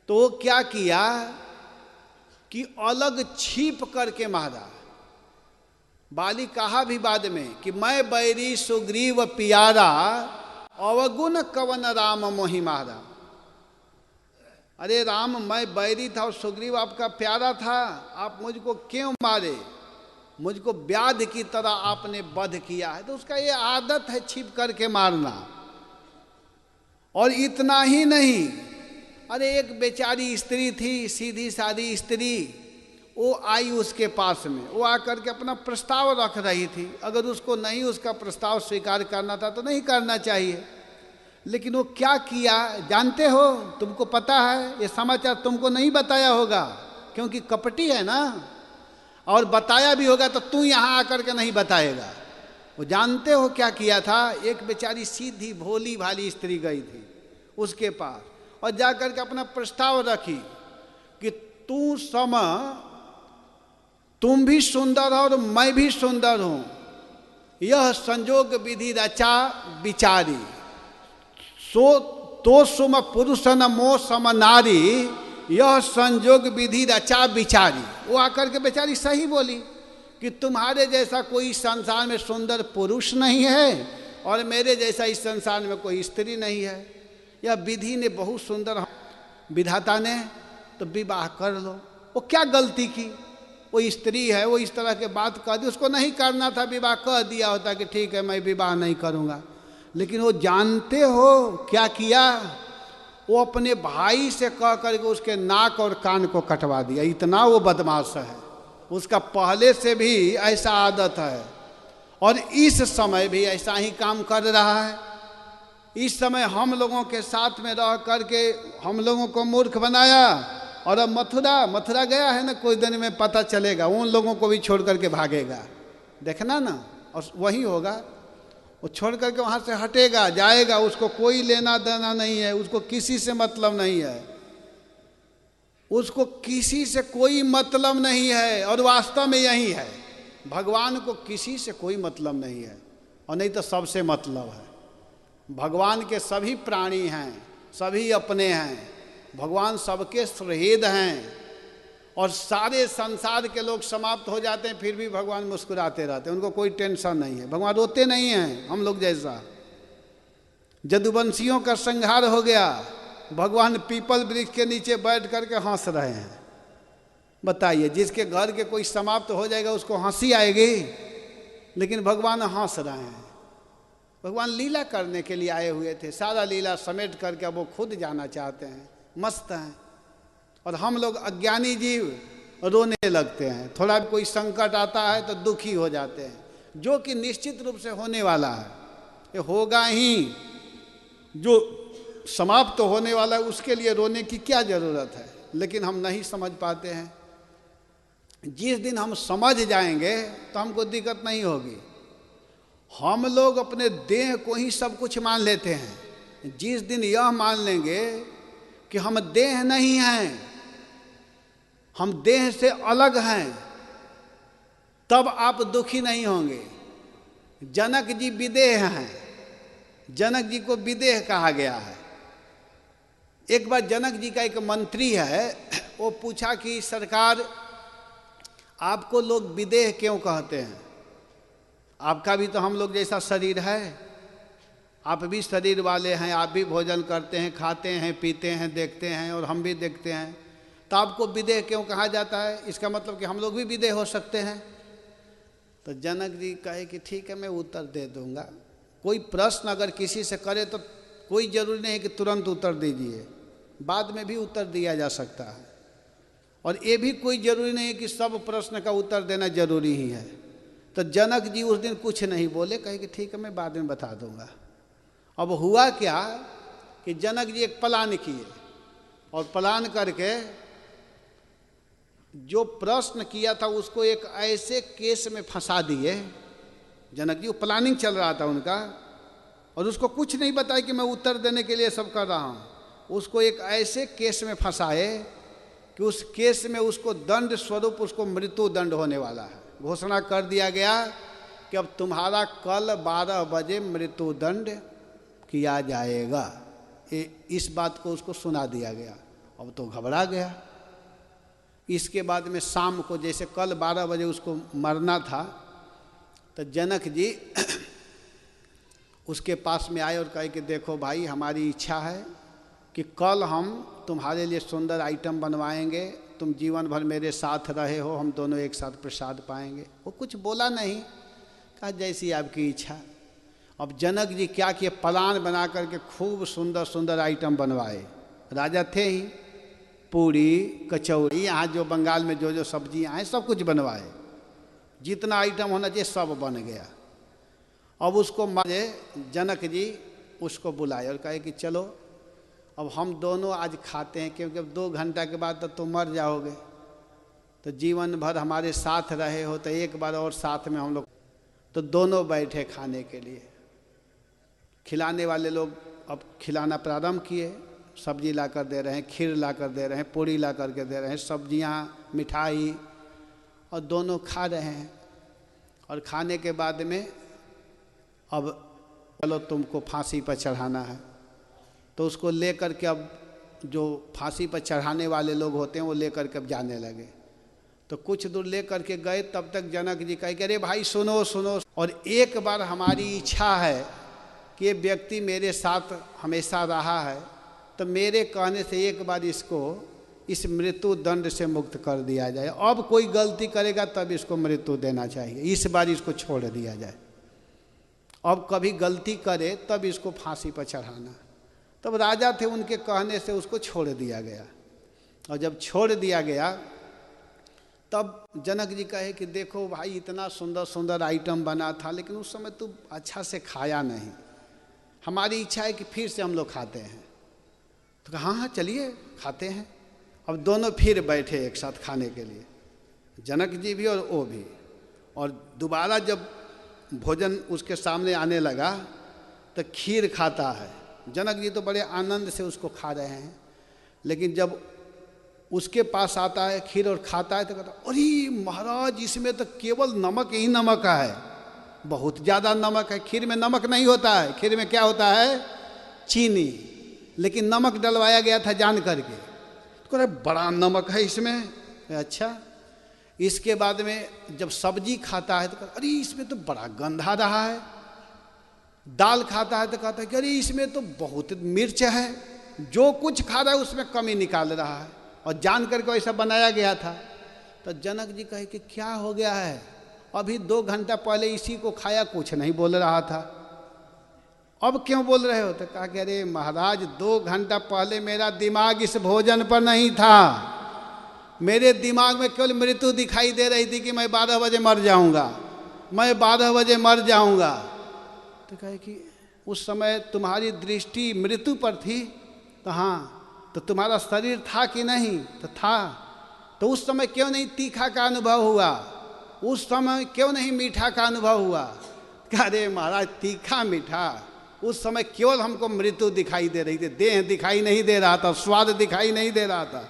तो वो क्या किया कि अलग छिप करके मारा। बाली कहा भी बाद में कि मैं बैरी सुग्रीव पियारा, अवगुण कवन राम मोहि मारा। अरे राम, मैं बैरी था और सुग्रीव आपका प्यारा था, आप मुझको क्यों मारे, मुझको व्याध की तरह आपने वध किया है। तो उसका ये आदत है छिप करके मारना। और इतना ही नहीं, अरे एक बेचारी स्त्री थी, सीधी सादी स्त्री, वो आई उसके पास में, वो आकर के अपना प्रस्ताव रख रही थी। अगर उसको नहीं उसका प्रस्ताव स्वीकार करना था तो नहीं करना चाहिए, लेकिन वो क्या किया जानते हो, तुमको पता है, ये समाचार तुमको नहीं बताया होगा क्योंकि कपटी है ना, और बताया भी होगा तो तू यहाँ आकर के नहीं बताएगा। वो जानते हो क्या किया था? एक बेचारी सीधी भोली भाली स्त्री गई थी उसके पास और जाकर के अपना प्रस्ताव रखी कि तुम भी सुंदर हो और मैं भी सुंदर हूं, यह संजोग विधि रचा विचारी, तो सुम पुरुष न मो सम नारी, यह संजोग विधि रचा विचारी। वो आकर के बेचारी सही बोली कि तुम्हारे जैसा कोई संसार में सुंदर पुरुष नहीं है और मेरे जैसा इस संसार में कोई स्त्री नहीं है। यह विधि ने बहुत सुंदर, विधाता ने, तो विवाह कर लो। वो क्या गलती की? वो स्त्री है, वो इस तरह के बात कह दी, उसको नहीं करना था, विवाह कह दिया होता कि ठीक है मैं विवाह नहीं करूँगा। लेकिन वो जानते हो क्या किया? वो अपने भाई से कह करके उसके नाक और कान को कटवा दिया। इतना वो बदमाश है, उसका पहले से भी ऐसा आदत है और इस समय भी ऐसा ही काम कर रहा है। इस समय हम लोगों के साथ में रह करके हम लोगों को मूर्ख बनाया और अब मथुरा गया है ना, कुछ दिन में पता चलेगा, उन लोगों को भी छोड़ करके भागेगा, देखना ना। और वही होगा, वो छोड़ करके वहाँ से हटेगा, जाएगा, उसको कोई लेना देना नहीं है, उसको किसी से मतलब नहीं है, उसको किसी से कोई मतलब नहीं है। और वास्तव में यही है, भगवान को किसी से कोई मतलब नहीं है और नहीं तो सबसे मतलब है। भगवान के सभी प्राणी हैं, सभी अपने हैं, भगवान सबके सुहृद हैं और सारे संसार के लोग समाप्त हो जाते हैं फिर भी भगवान मुस्कुराते रहते हैं, उनको कोई टेंशन नहीं है। भगवान रोते नहीं हैं हम लोग जैसा। जदुवंशियों का संहार हो गया, भगवान पीपल वृक्ष के नीचे बैठ करके हंस रहे हैं। बताइए, जिसके घर के कोई समाप्त हो जाएगा उसको हंसी आएगी, लेकिन भगवान हंस रहे हैं। भगवान लीला करने के लिए आए हुए थे, सारा लीला समेट करके अब वो खुद जाना चाहते हैं, मस्त हैं। और हम लोग अज्ञानी जीव रोने लगते हैं, थोड़ा भी कोई संकट आता है तो दुखी हो जाते हैं, जो कि निश्चित रूप से होने वाला है, ये होगा ही। जो समाप्त तो होने वाला है उसके लिए रोने की क्या ज़रूरत है, लेकिन हम नहीं समझ पाते हैं। जिस दिन हम समझ जाएंगे तो हमको दिक्कत नहीं होगी। हम लोग अपने देह को ही सब कुछ मान लेते हैं। जिस दिन यह मान लेंगे कि हम देह नहीं हैं, हम देह से अलग हैं, तब आप दुखी नहीं होंगे। जनक जी विदेह हैं, जनक जी को विदेह कहा गया है। एक बार जनक जी का एक मंत्री है, वो पूछा कि सरकार आपको लोग विदेह क्यों कहते हैं? आपका भी तो हम लोग जैसा शरीर है, आप भी शरीर वाले हैं, आप भी भोजन करते हैं, खाते हैं, पीते हैं, देखते हैं और हम भी देखते हैं, तो आपको विदेह क्यों कहा जाता है? इसका मतलब कि हम लोग भी विदेह हो सकते हैं। तो जनक जी कहे कि ठीक है मैं उत्तर दे दूंगा। कोई प्रश्न अगर किसी से करे तो कोई ज़रूरी नहीं है कि तुरंत उत्तर दीजिए, बाद में भी उत्तर दिया जा सकता है। और ये भी कोई ज़रूरी नहीं है कि सब प्रश्न का उत्तर देना जरूरी ही है। तो जनक जी उस दिन कुछ नहीं बोले, कहे कि ठीक है मैं बाद में बता दूंगा। अब हुआ क्या कि जनक जी एक प्लान किए और प्लान करके जो प्रश्न किया था उसको एक ऐसे केस में फंसा दिए। जनक जी, वो प्लानिंग चल रहा था उनका और उसको कुछ नहीं बताया कि मैं उत्तर देने के लिए सब कर रहा हूँ। उसको एक ऐसे केस में फंसाए कि उस केस में उसको दंड स्वरूप उसको मृत्यु दंड होने वाला है। घोषणा कर दिया गया कि अब तुम्हारा कल 12 बजे मृत्यु दंड किया जाएगा। इस बात को उसको सुना दिया गया। अब तो घबरा गया। इसके बाद में शाम को, जैसे कल 12 बजे उसको मरना था, तो जनक जी उसके पास में आए और कहे कि देखो भाई, हमारी इच्छा है कि कल हम तुम्हारे लिए सुंदर आइटम बनवाएंगे, तुम जीवन भर मेरे साथ रहे हो, हम दोनों एक साथ प्रसाद पाएंगे। वो कुछ बोला नहीं, कहा जैसी आपकी इच्छा। अब जनक जी क्या किए, प्लान बना करके खूब सुंदर सुंदर आइटम बनवाए। राजा थे ही, पूड़ी कचौड़ी, यहाँ जो बंगाल में जो जो सब्जियाँ हैं सब कुछ बनवाए, जितना आइटम होना चाहिए सब बन गया। अब उसको मजे जनक जी उसको बुलाए और कहे कि चलो अब हम दोनों आज खाते हैं, क्योंकि अब 2 घंटा के बाद तो तुम मर जाओगे, तो जीवन भर हमारे साथ रहे हो तो एक बार और साथ में हम लोग। तो दोनों बैठे खाने के लिए। खिलाने वाले लोग अब खिलाना प्रारंभ किए, सब्जी ला कर दे रहे हैं, खीर ला कर दे रहे हैं, पूड़ी ला कर के दे रहे हैं, सब्जियां, मिठाई, और दोनों खा रहे हैं। और खाने के बाद में अब चलो तुमको फांसी पर चढ़ाना है, तो उसको लेकर के अब जो फांसी पर चढ़ाने वाले लोग होते हैं वो लेकर के अब जाने लगे। तो कुछ दूर लेकर के गए, तब तक जनक जी कहे कि अरे भाई सुनो सुनो, और एक बार हमारी इच्छा है कि ये व्यक्ति मेरे साथ हमेशा रहा है, तो मेरे कहने से एक बार इसको इस मृत्यु दंड से मुक्त कर दिया जाए। अब कोई गलती करेगा तब इसको मृत्यु देना चाहिए, इस बार इसको छोड़ दिया जाए। अब कभी गलती करे तब इसको फांसी पर चढ़ाना। तब राजा थे, उनके कहने से उसको छोड़ दिया गया। और जब छोड़ दिया गया तब जनक जी कहे कि देखो भाई इतना सुंदर सुंदर आइटम बना था, लेकिन उस समय तू अच्छा से खाया नहीं, हमारी इच्छा है कि फिर से हम लोग खाते हैं। तो कहा हाँ हाँ चलिए खाते हैं। अब दोनों फिर बैठे एक साथ खाने के लिए, जनक जी भी और वो भी। और दोबारा जब भोजन उसके सामने आने लगा तो खीर खाता है। जनक जी तो बड़े आनंद से उसको खा रहे हैं, लेकिन जब उसके पास आता है खीर और खाता है तो कहता अरे महाराज इसमें तो केवल नमक ही नमक है, बहुत ज़्यादा नमक है। खीर में नमक नहीं होता है, खीर में क्या होता है? चीनी, लेकिन नमक डलवाया गया था जान करके। तो कह बड़ा नमक है इसमें। अच्छा, इसके बाद में जब सब्जी खाता है तो कहता अरे इसमें तो बड़ा गंध आ रहा है। दाल खाता है तो कहता है कि अरे इसमें तो बहुत मिर्च है। जो कुछ खा रहा है उसमें कमी निकाल रहा है, और जान करके ऐसा बनाया गया था। तो जनक जी कहे कि क्या हो गया है, अभी 2 घंटा पहले इसी को खाया, कुछ नहीं बोल रहा था, अब क्यों बोल रहे हो? तो कहा कि अरे महाराज 2 घंटा पहले मेरा दिमाग इस भोजन पर नहीं था, मेरे दिमाग में केवल मृत्यु दिखाई दे रही थी कि मैं 12 बजे मर जाऊंगा, मैं 12 बजे मर जाऊंगा। तो कहे कि उस समय तुम्हारी दृष्टि मृत्यु पर थी? तो हाँ। तो तुम्हारा शरीर था कि नहीं? तो था। तो उस समय क्यों नहीं तीखा का अनुभव हुआ? उस समय क्यों नहीं मीठा का अनुभव हुआ? अरे महाराज तीखा मीठा उस समय केवल हमको मृत्यु दिखाई दे रही थी, देह दिखाई नहीं दे रहा था, स्वाद दिखाई नहीं दे रहा था।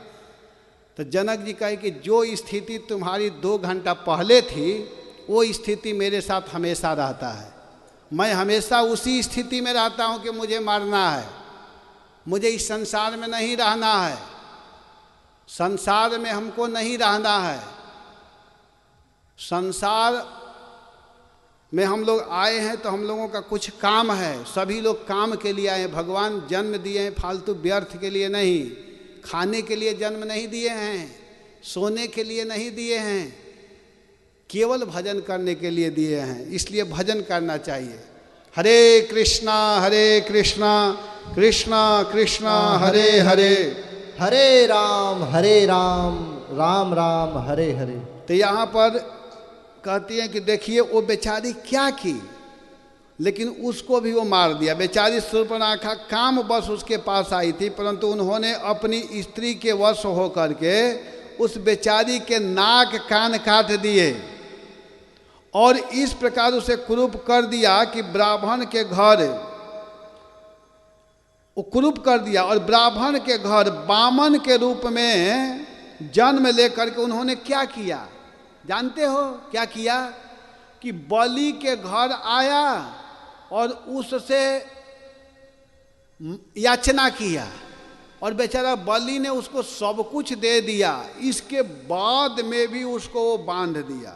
तो जनक जी कहे कि जो स्थिति तुम्हारी 2 घंटा पहले थी वो स्थिति मेरे साथ हमेशा रहता है। मैं हमेशा उसी स्थिति में रहता हूँ कि मुझे मरना है, मुझे इस संसार में नहीं रहना है, संसार में हमको नहीं रहना है। संसार में हम लोग आए हैं तो हम लोगों का कुछ काम है, सभी लोग काम के लिए आए हैं। भगवान जन्म दिए हैं फालतू व्यर्थ के लिए नहीं, खाने के लिए जन्म नहीं दिए हैं, सोने के लिए नहीं दिए हैं, केवल भजन करने के लिए दिए हैं। इसलिए भजन करना चाहिए। हरे कृष्णा कृष्णा कृष्णा हरे हरे, हरे राम राम राम हरे हरे। तो यहाँ पर कहती हैं कि देखिए वो बेचारी क्या की, लेकिन उसको भी वो मार दिया। बेचारी शूर्पणखा काम बस उसके पास आई थी, परंतु उन्होंने अपनी स्त्री के वश होकर के उस बेचारी के नाक कान काट दिए और इस प्रकार उसे कुरूप कर दिया कि ब्राह्मण के घर वो कुरूप कर दिया। और ब्राह्मण के घर बामन के रूप में जन्म लेकर के उन्होंने क्या किया जानते हो? क्या किया कि बलि के घर आया और उससे याचना किया, और बेचारा बलि ने उसको सब कुछ दे दिया, इसके बाद में भी उसको वो बांध दिया।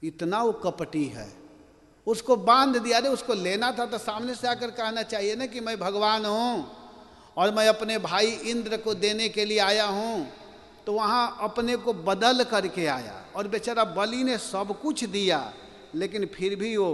इतना वो कपटी है, उसको बांध दिया। अरे उसको लेना था तो सामने से आकर कहना चाहिए ना कि मैं भगवान हूँ और मैं अपने भाई इंद्र को देने के लिए आया हूँ। तो वहाँ अपने को बदल करके आया, और बेचारा बलि ने सब कुछ दिया, लेकिन फिर भी वो